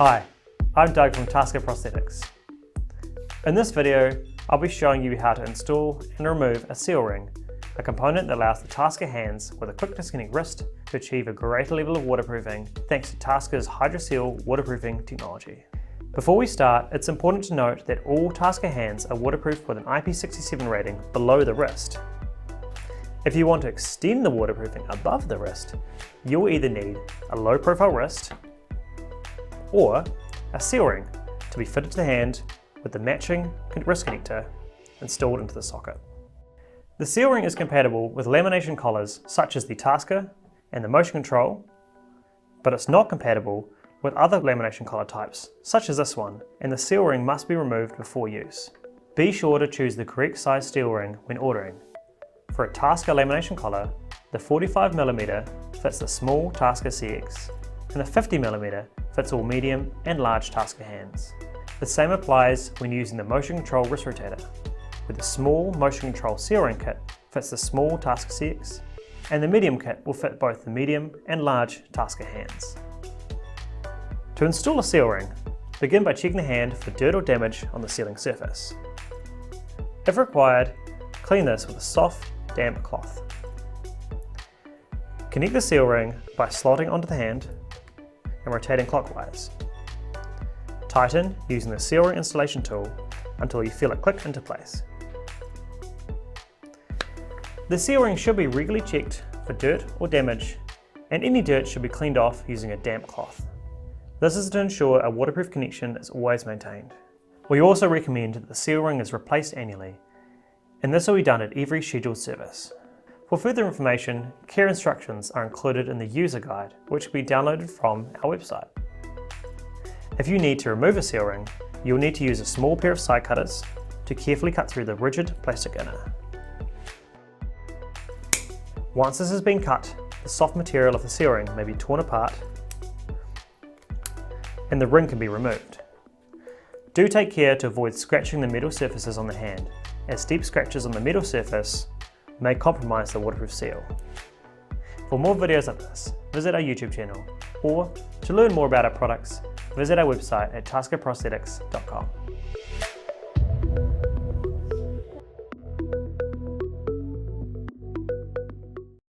Hi, I'm Doug from TASKA Prosthetics. In this video, I'll be showing you how to install and remove a seal ring, a component that allows the TASKA hands with a quick disconnect wrist to achieve a greater level of waterproofing thanks to TASKA's HydroSeal waterproofing technology. Before we start, it's important to note that all TASKA hands are waterproof with an IP67 rating below the wrist. If you want to extend the waterproofing above the wrist, you'll either need a low profile wrist or a seal ring to be fitted to the hand with the matching wrist connector installed into the socket. The seal ring is compatible with lamination collars such as the TASKA and the motion control, but it's not compatible with other lamination collar types such as this one, and the seal ring must be removed before use. Be sure to choose the correct size seal ring when ordering. For a TASKA lamination collar, the 45mm fits the small TASKA CX and the 50mm fits all medium and large TASKA hands. The same applies when using the motion control wrist rotator, where the small motion control seal ring kit fits the small TASKA CX and the medium kit will fit both the medium and large TASKA hands. To install a seal ring, begin by checking the hand for dirt or damage on the sealing surface. If required, clean this with a soft, damp cloth. Connect the seal ring by slotting onto the hand and rotating clockwise. Tighten using the seal ring installation tool until you feel it click into place. The seal ring should be regularly checked for dirt or damage, and any dirt should be cleaned off using a damp cloth. This is to ensure a waterproof connection is always maintained. We also recommend that the seal ring is replaced annually, and this will be done at every scheduled service. For further information, care instructions are included in the user guide, which can be downloaded from our website. If you need to remove a seal ring, you'll need to use a small pair of side cutters to carefully cut through the rigid plastic inner. Once this has been cut, the soft material of the seal ring may be torn apart and the ring can be removed. Do take care to avoid scratching the metal surfaces on the hand, as deep scratches on the metal surface may compromise the waterproof seal. For more videos like this, visit our YouTube channel, or to learn more about our products, visit our website at taskaprosthetics.com.